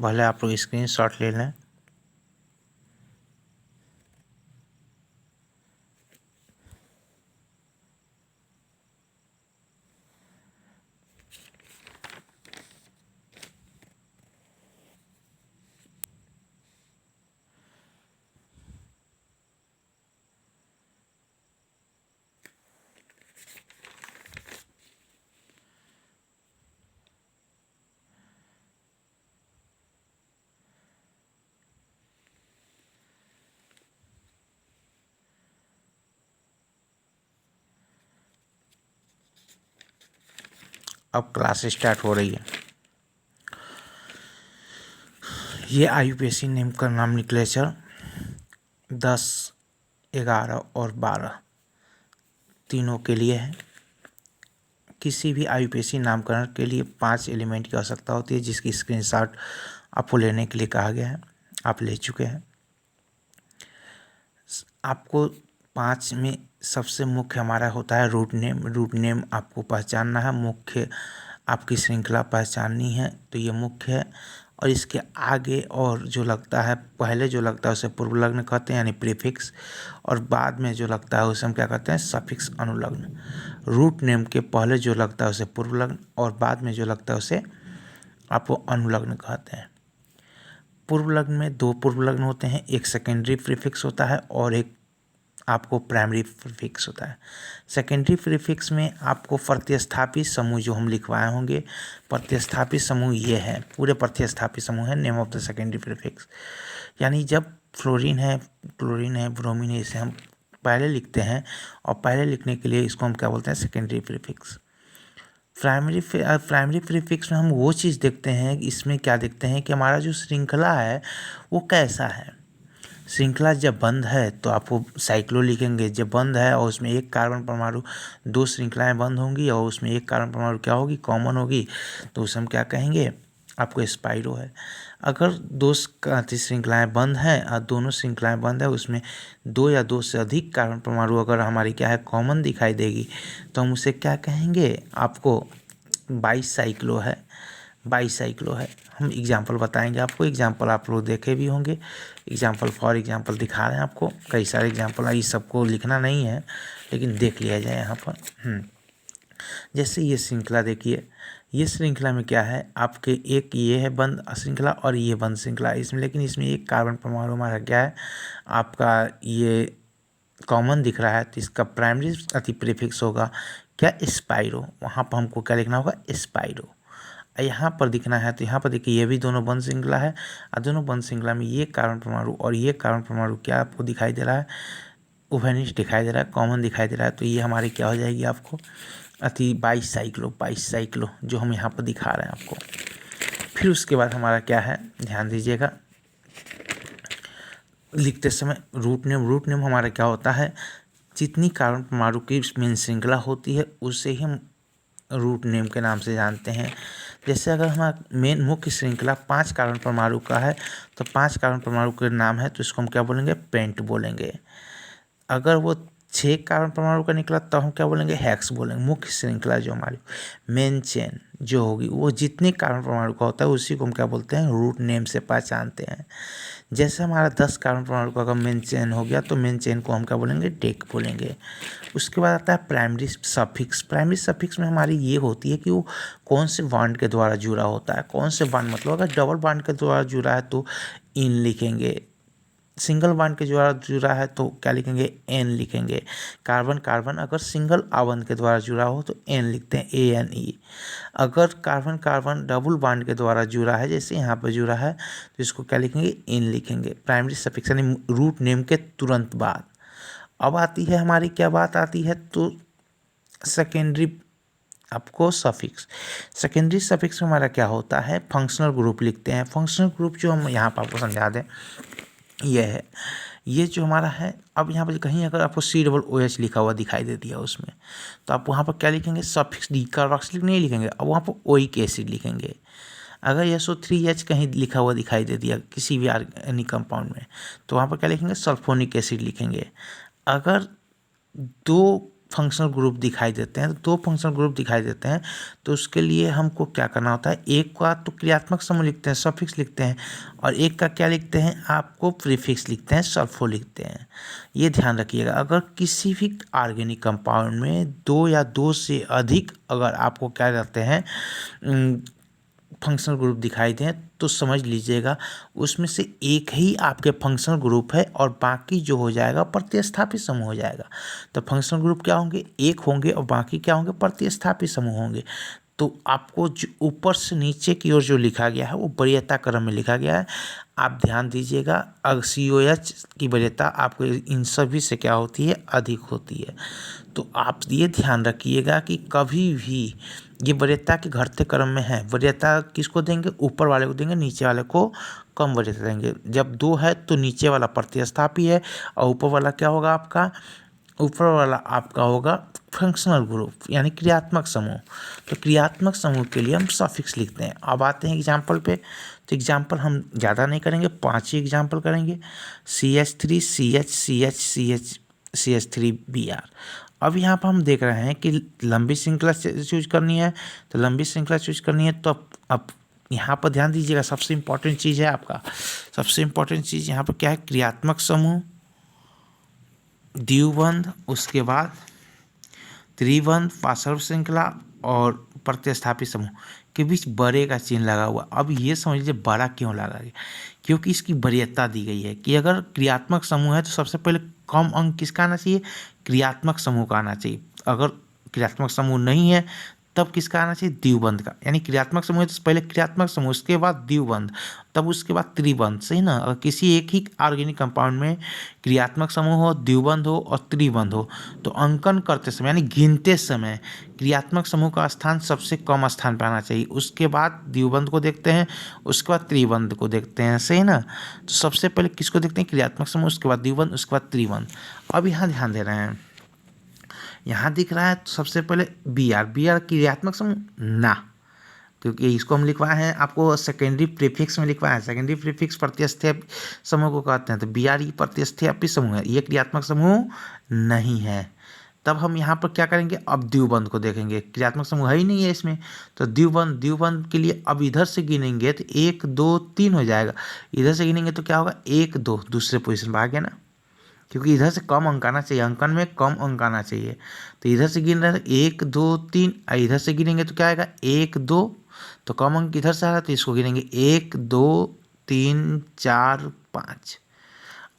पहले आप लोग स्क्रीनशॉट ले लें। अब क्लास स्टार्ट हो रही है। ये IUPAC नेम का नॉमेनक्लेचर 10, 11 और 12 तीनों के लिए है। किसी भी IUPAC नामकरण के लिए 5 एलिमेंट की आवश्यकता होती है, जिसकी स्क्रीनशॉट आपको लेने के लिए कहा गया है। आप ले चुके हैं। आपको 5 में सबसे मुख्य हमारा होता है रूट नेम। रूट नेम आपको पहचानना है, मुख्य आपकी श्रृंखला पहचाननी है, तो ये मुख्य है। और इसके आगे और जो लगता है, पहले जो लगता है उसे पूर्वलग्न कहते हैं यानी प्रीफिक्स, और बाद में जो लगता है उसे हम क्या कहते हैं, सफिक्स अनुलग्न। रूट नेम के पहले जो लगता है उसे पूर्वलग्न और बाद में जो लगता है उसे आपको अनुलग्न कहते हैं। पूर्वलग्न में 2 पूर्वलग्न होते हैं, एक सेकेंडरी प्रीफिक्स होता है और एक आपको प्राइमरी प्रीफिक्स होता है। सेकेंडरी प्रीफिक्स में आपको प्रतिस्थापी समूह जो हम लिखवाए होंगे, प्रतिस्थापी समूह ये है, पूरे प्रतिस्थापी समूह है name of the secondary prefix. यानी जब फ्लोरीन है, क्लोरीन है, ब्रोमीन है, इसे हम पहले लिखते हैं और पहले लिखने के लिए इसको हम क्या बोलते हैं, सेकेंडरी प्रीफिक्स। प्राइमरी प्रीफिक्स में हम वो चीज़ देखते हैं, इसमें क्या देखते हैं कि हमारा जो श्रृंखला है वो कैसा है। श्रृंखला जब बंद है तो आपको साइक्लो लिखेंगे, जब बंद है और उसमें एक कार्बन परमाणु, 2 श्रृंखलाएं बंद होंगी और उसमें एक कार्बन परमाणु क्या होगी, कॉमन होगी, तो उसे हम क्या कहेंगे, आपको स्पाइरो है। अगर 2 श्रृंखलाएं बंद हैं और दोनों श्रृंखलाएं बंद है, उसमें 2 या 2 से अधिक कार्बन परमाणु अगर हमारी क्या है, कॉमन दिखाई देगी, तो हम उसे क्या कहेंगे, आपको बाईसाइक्लो है, बाईसाइक्लो है। हम एग्जाम्पल बताएंगे आपको, एग्जाम्पल आप लोग देखे भी होंगे, एग्जाम्पल फॉर एग्जाम्पल दिखा रहे हैं आपको, कई सारे एग्जाम्पल है, ये सबको लिखना नहीं है लेकिन देख लिया जाए यहाँ पर। जैसे ये श्रृंखला देखिए, ये श्रृंखला में क्या है, आपके एक ये है बंद श्रृंखला और ये बंद श्रृंखला, इसमें लेकिन इसमें एक कार्बन परमाणु हमारा क्या है, आपका ये कॉमन दिख रहा है, तो इसका प्राइमरी अति प्रीफिक्स होगा क्या, स्पाइरो। वहाँ पर हमको क्या लिखना होगा, स्पाइरो। यहाँ पर दिखना है तो यहाँ पर देखिए ये भी दोनों बंद श्रृंखला है और दोनों बंद श्रृंखला में ये कार्बन परमाणु और ये कार्बन परमाणु क्या आपको दिखाई दे रहा है, उभयनिष्ठ दिखाई दे रहा है, कॉमन दिखाई दे रहा है, तो ये हमारी क्या हो जाएगी आपको, अति बाईसाइक्लो जो हम यहाँ पर दिखा रहे हैं आपको। फिर उसके बाद हमारा क्या है, ध्यान दीजिएगा, लिखते समय रूट नेम हमारा क्या होता है, जितनी कार्बन परमाणु की मेन श्रृंखला होती है उसे ही हम रूट नेम के नाम से जानते हैं। जैसे अगर हमारा मेन मुख्य श्रृंखला 5 कार्बन परमाणु का है तो 5 कार्बन परमाणु के नाम है, तो इसको हम क्या बोलेंगे, पेंट बोलेंगे। अगर वो 6 कार्बन परमाणु का निकला तो हम क्या बोलेंगे, हेक्स बोलेंगे। मुख्य श्रृंखला जो हमारी मेन चेन जो होगी, वो जितने कार्बन परमाणु का होता है उसी को हम क्या बोलते हैं, रूट नेम से पहचानते हैं। जैसे हमारा 10 कार्बन परमाणु का अगर मेन चेन हो गया तो मेन चेन को हम क्या बोलेंगे, डेक बोलेंगे। उसके बाद आता है प्राइमरी सफिक्स। प्राइमरी सफिक्स में हमारी ये होती है कि वो कौन से बॉन्ड के द्वारा जुड़ा होता है, कौन से बॉन्ड, मतलब अगर डबल बॉन्ड के द्वारा जुड़ा है तो इन लिखेंगे, सिंगल बॉन्ड के द्वारा जुड़ा है तो क्या लिखेंगे, एन लिखेंगे। कार्बन कार्बन अगर सिंगल आबंध के द्वारा जुड़ा हो तो एन लिखते हैं, ANE। अगर कार्बन कार्बन डबल बॉन्ड के द्वारा जुड़ा है, जैसे यहाँ पर जुड़ा है, तो इसको क्या लिखेंगे, इन लिखेंगे। प्राइमरी सफिक्स यानी रूट नेम के तुरंत बाद। अब आती है हमारी क्या बात आती है, तो सेकेंडरी आपको सफिक्स। सेकेंडरी सफिक्स में हमारा क्या होता है, फंक्शनल ग्रुप लिखते हैं। फंक्शनल ग्रुप जो हम यहाँ पर आपको समझा दें, ये है, ये जो हमारा है, अब यहाँ पर कहीं अगर आपको COOH लिखा हुआ दिखाई दे दिया उसमें, तो आप वहाँ पर क्या लिखेंगे, सफिक्स डी कार्बोक्सिलिक नहीं लिखेंगे, अब वहाँ पर ओइक एसिड लिखेंगे। अगर SO3H कहीं लिखा हुआ दिखाई दे दिया किसी भी ऑर्गेनिक कंपाउंड में, तो वहाँ पर क्या लिखेंगे, सल्फोनिक एसिड लिखेंगे। अगर 2 फंक्शनल ग्रुप दिखाई देते हैं, तो 2 फंक्शनल ग्रुप दिखाई देते हैं, तो उसके लिए हमको क्या करना होता है, एक का तो क्रियात्मक समूह लिखते हैं, सफिक्स लिखते हैं, और एक का क्या लिखते हैं, आपको प्रीफिक्स लिखते हैं, सल्फो लिखते हैं। ये ध्यान रखिएगा, अगर किसी भी ऑर्गेनिक कंपाउंड में 2 या 2 से अधिक अगर आपको क्या कहते हैं फंक्शनल ग्रुप दिखाई दें, तो समझ लीजिएगा उसमें से एक ही आपके फंक्शनल ग्रुप है और बाकी जो हो जाएगा प्रतिस्थापित समूह हो जाएगा। तो फंक्शनल ग्रुप क्या होंगे, एक होंगे, और बाकी क्या होंगे, प्रतिस्थापित समूह होंगे। तो आपको जो ऊपर से नीचे की ओर जो लिखा गया है वो वरीयता क्रम में लिखा गया है। आप ध्यान दीजिएगा, COH की वरीयता आपको इन सभी से क्या होती है, अधिक होती है। तो आप ये ध्यान रखिएगा कि कभी भी ये वरीयता के घटते क्रम में है, वरीयता किसको देंगे, ऊपर वाले को देंगे, नीचे वाले को कम वरीयता देंगे। जब 2 है तो नीचे वाला प्रतिस्थापी है और ऊपर वाला क्या होगा आपका, ऊपर वाला आपका होगा फंक्शनल ग्रुप यानी क्रियात्मक समूह। तो क्रियात्मक समूह के लिए हम सफिक्स लिखते हैं। अब आते हैं एग्जाम्पल पे, तो एग्जाम्पल हम ज़्यादा नहीं करेंगे, 5 ही एग्जाम्पल करेंगे। CH3 CH CH CH CH3 Br। अब यहाँ पर हम देख रहे हैं कि लंबी श्रृंखला चूज करनी है, तो लंबी श्रृंखला चूज करनी है, तो अब यहाँ पर ध्यान दीजिएगा, सबसे इम्पोर्टेंट चीज़ है आपका, सबसे इम्पोर्टेंट चीज़ यहाँ पर क्या है, क्रियात्मक समूह, द्विबंध, उसके बाद त्रिबंध, पार्श्व श्रृंखला और प्रतिस्थापित समूह के बीच बड़े का चिन्ह लगा हुआ। अब ये समझ लीजिए बड़ा क्यों लगा गया, क्योंकि इसकी वरीयता दी गई है कि अगर क्रियात्मक समूह है तो सबसे पहले कम अंक किसका आना चाहिए, क्रियात्मक समूह का आना चाहिए। अगर क्रियात्मक समूह नहीं है तब किसका आना चाहिए, द्विबंध का। यानी क्रियात्मक समूह है तो पहले क्रियात्मक समूह, उसके बाद द्विबंध, तब उसके बाद त्रिबंध, सही ना। अगर किसी एक ही ऑर्गेनिक कंपाउंड में क्रियात्मक समूह हो, द्विबंध हो और त्रिबंध हो, तो अंकन करते समय यानी गिनते समय क्रियात्मक समूह का स्थान सबसे कम स्थान पर आना चाहिए, उसके बाद द्विबंध को देखते हैं, उसके बाद त्रिबंध को देखते हैं, सही ना। तो सबसे पहले किसको देखते हैं, क्रियात्मक समूह, उसके बाद द्विबंध, उसके बाद त्रिबंध। अब यहाँ ध्यान दे रहे हैं, यहाँ दिख रहा है तो सबसे पहले Br क्रियात्मक समूह ना, क्योंकि इसको हम लिखवाए हैं आपको सेकेंडरी प्रीफिक्स में लिखवाया है। सेकेंडरी प्रीफिक्स प्रतिस्थापी समूह को कहते हैं, तो Br प्रतिस्थापी समूह है, ये क्रियात्मक समूह नहीं है। तब हम यहाँ पर क्या करेंगे, अब द्विबंध को देखेंगे, क्रियात्मक समूह है ही नहीं है इसमें, तो द्विबंध के लिए अब इधर से गिनेंगे तो 1 2 3 हो जाएगा, इधर से गिनेंगे तो क्या होगा, 1 2 दूसरे पोजीशन पर आ गया ना, क्योंकि इधर से कम अंक आना चाहिए, अंकन में कम अंक आना चाहिए। तो इधर से गिन रहे हैं 1 2 3, इधर से गिनेंगे तो क्या आएगा, 1 2, तो कम अंक इधर से आ रहा है तो इसको गिनेंगे 1 2 3 4 5,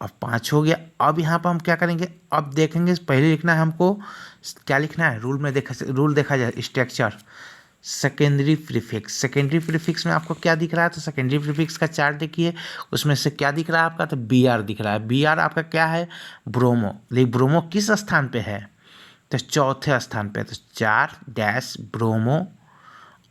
अब 5 हो गया। अब यहाँ पर हम क्या करेंगे, अब देखेंगे, पहले लिखना है हमको, क्या लिखना है, रूल देखा जाए, structure secondary prefix. Secondary prefix में आपको क्या दिख रहा है, तो सेकेंडरी प्रीफिक्स का चार्ट देखिए, उसमें से क्या दिख रहा है आपका, तो Br दिख रहा है। Br आपका क्या है, ब्रोमो, लेकिन ब्रोमो किस स्थान पे है, तो चौथे स्थान पे, तो 4 डैश ब्रोमो।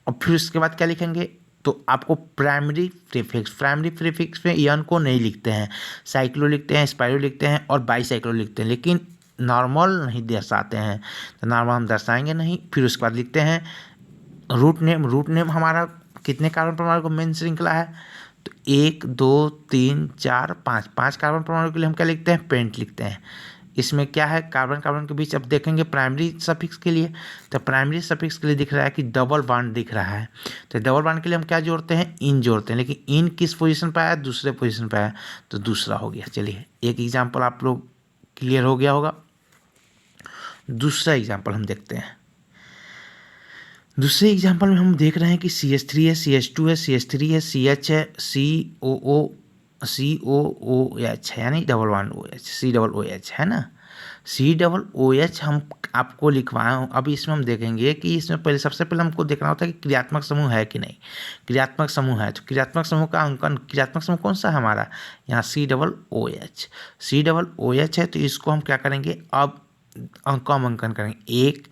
और फिर उसके बाद क्या लिखेंगे, तो आपको प्राइमरी प्रीफिक्स में ईयन को नहीं लिखते हैं, साइक्लो लिखते हैं, स्पाइरो लिखते हैं और बाईसाइक्लो लिखते हैं, लेकिन नॉर्मल नहीं दर्शाते हैं, तो नॉर्मल हम दर्शाएंगे नहीं। फिर उसके बाद लिखते हैं रूट नेम हमारा कितने कार्बन परमाणु को मेन श्रृंखला है, तो 1 2 3 4 5, 5 कार्बन परमाणु के लिए हम क्या लिखते हैं, पेंट लिखते हैं। इसमें क्या है, कार्बन के बीच अब देखेंगे प्राइमरी सफिक्स के लिए, तो प्राइमरी सफिक्स के लिए दिख रहा है कि डबल बॉन्ड दिख रहा है, तो डबल बॉन्ड के लिए हम क्या जोड़ते हैं, इन जोड़ते हैं, लेकिन इन किस पोजीशन पर आया, दूसरे पोजीशन पर आया, तो दूसरा हो गया। चलिए एक एग्जाम्पल आप लोग क्लियर हो गया होगा। दूसरा एग्जाम्पल हम देखते हैं। दूसरे एग्जाम्पल में हम देख रहे हैं कि CH3 है, CH2 है, CH3 है, CH है, COOH है, यानी डबल बॉन्ड OH, COOH है ना, COOH हम आपको लिखवाया हूँ। अभी इसमें हम देखेंगे कि इसमें पहले सबसे पहले हमको देखना होता है कि क्रियात्मक समूह है कि नहीं। क्रियात्मक समूह है, तो क्रियात्मक समूह का अंकन, क्रियात्मक समूह कौन सा है हमारा, यहाँ COOH है, तो इसको हम क्या करेंगे, अब कम अंकन करेंगे, 1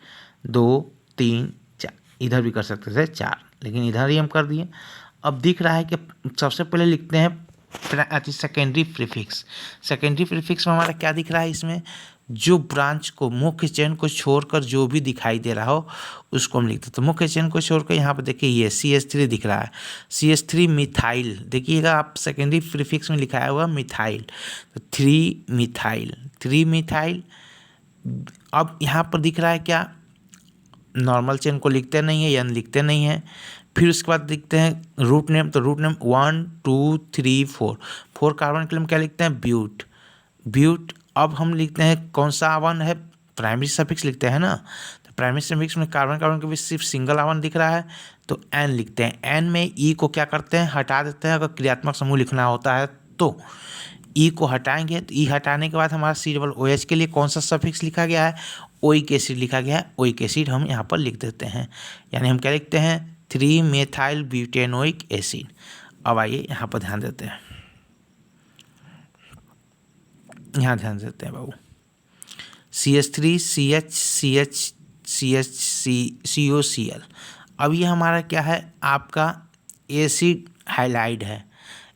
2 3 4, इधर भी कर सकते थे 4, लेकिन इधर ही हम कर दिए। अब दिख रहा है कि सबसे पहले लिखते हैं सेकेंडरी प्रीफिक्स। सेकेंडरी प्रीफिक्स में हमारा क्या दिख रहा है, इसमें जो ब्रांच को, मुख्य चेन को छोड़कर जो भी दिखाई दे रहा हो उसको हम लिखते हैं। तो मुख्य चेन को छोड़कर यहाँ पर देखिए ये CH3 दिख रहा है, CH3 मिथाइल, देखिएगा आप सेकेंडरी प्रीफिक्स में लिखाया हुआ मिथाइल, तो 3 मिथाइल अब यहाँ पर दिख रहा है क्या, नॉर्मल चेन को लिखते नहीं है, एन लिखते नहीं है। फिर उसके बाद लिखते हैं रूट नेम, तो रूट नेम 1 2 3 4, 4 कार्बन के लिए हम क्या लिखते हैं, ब्यूट, ब्यूट। अब हम लिखते हैं कौन सा आवन है, प्राइमरी सफिक्स लिखते हैं ना, तो प्राइमरी सफिक्स में कार्बन कार्बन के बीच सिर्फ सिंगल आवन दिख रहा है, तो एन लिखते हैं। एन में ई को क्या करते हैं, हटा देते हैं, अगर क्रियात्मक समूह लिखना होता है तो ई को हटाएंगे, तो ई हटाने के बाद हमारा सी डबल ओ एच के लिए कौन सा सफिक्स लिखा गया है, ओइक एसिड लिखा गया है, ओइक एसिड हम यहाँ पर लिख देते हैं। यानी हम क्या लिखते हैं, 3 मेथाइल ब्यूटेनोइक एसिड। अब आइए यहाँ पर ध्यान देते हैं, यहाँ ध्यान देते हैं बाबू, CH3 CH CH CH COCl। अब ये हमारा क्या है, आपका एसिड हाइलाइड है।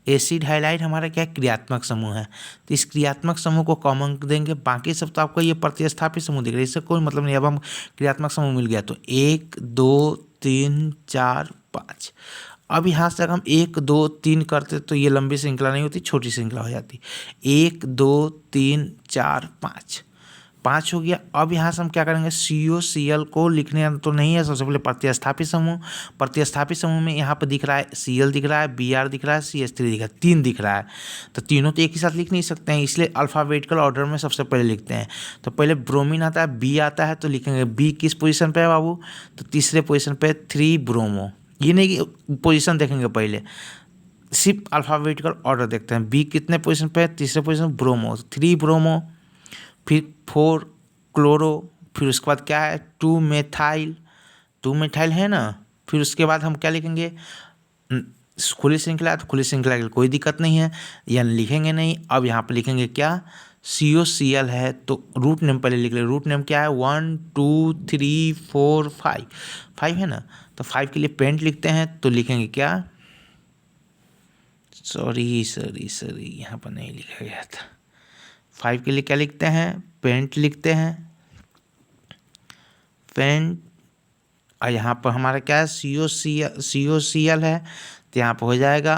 एसिड हाइलाइड हमारा क्या क्रियात्मक समूह है, तो इस क्रियात्मक समूह को कॉमन देंगे, बाकी सब तो आपको ये प्रतिस्थापित समूह दिख रहा है, इससे कोई मतलब नहीं। अब हम क्रियात्मक समूह मिल गया तो 1 2 3 4 5। अब यहाँ से अगर हम 1 2 3 करते तो ये लंबी श्रृंखला नहीं होती, छोटी श्रृंखला हो जाती। 1 2 3 4 5, 5 हो गया। अब यहाँ से हम क्या करेंगे, COCl को लिखने तो नहीं है, सबसे पहले प्रतिस्थापित समूह, प्रतिस्थापित समूह में यहाँ पर दिख रहा है Cl दिख रहा है, Br दिख रहा है, CH3 दिख रहा है, 3 दिख रहा है, तो तीनों तो एक ही साथ लिख नहीं सकते हैं, इसलिए अल्फ़ाबेटिकल ऑर्डर में सबसे पहले लिखते हैं। तो पहले ब्रोमीन आता है, बी आता है, तो लिखेंगे बी किस पोजीशन पे है बाबू, तो तीसरे पोजीशन पे 3 ब्रोमो। ये नहीं कि पोजीशन देखेंगे, पहले सिर्फ अल्फ़ाबेटिकल ऑर्डर देखते हैं, बी कितने पोजीशन पे है, तीसरे पोजीशन ब्रोमो, 3 ब्रोमो, फिर 4 क्लोरो, फिर उसके बाद क्या है 2 मेथाइल, 2 मेथाइल है ना। फिर उसके बाद हम क्या लिखेंगे, खुली श्रृंखला है तो खुली श्रृंखला के लिए कोई दिक्कत नहीं है, यानी लिखेंगे नहीं। अब यहाँ पर लिखेंगे क्या, COCl है, तो रूट नेम पहले लिख ले, रूट नेम क्या है 1 2 3 4 5, 5 है ना, तो 5 के लिए पेंट लिखते हैं, तो लिखेंगे क्या, सॉरी यहाँ पर नहीं लिखा गया था। 5 के लिए क्या लिखते हैं, पेंट लिखते हैं, पेंट। और यहाँ पर हमारा क्या है, COCl है, तो यहाँ पर हो जाएगा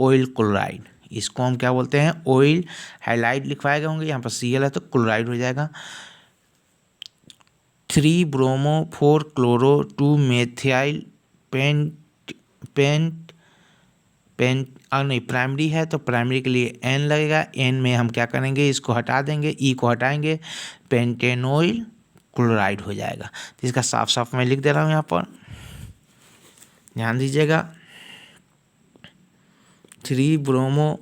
ऑयल क्लोराइड, इसको हम क्या बोलते हैं, ऑयल हाइलाइड लिखवाए गए होंगे, यहाँ पर Cl है तो क्लोराइड हो जाएगा। 3 bromo 4 chloro 2 methyl pent, pent pent नहीं प्राइमरी है तो प्राइमरी के लिए N लगेगा, N में हम क्या करेंगे, इसको हटा देंगे, E को हटाएंगे, पेंटेनोइल क्लोराइड हो जाएगा। तो इसका साफ साफ मैं लिख दे रहा हूँ यहाँ पर, ध्यान दीजिएगा, 3 ब्रोमो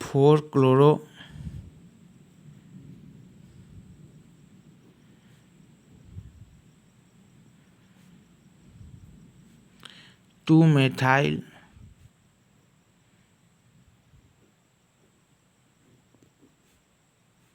4 क्लोरो 2 मेथाइल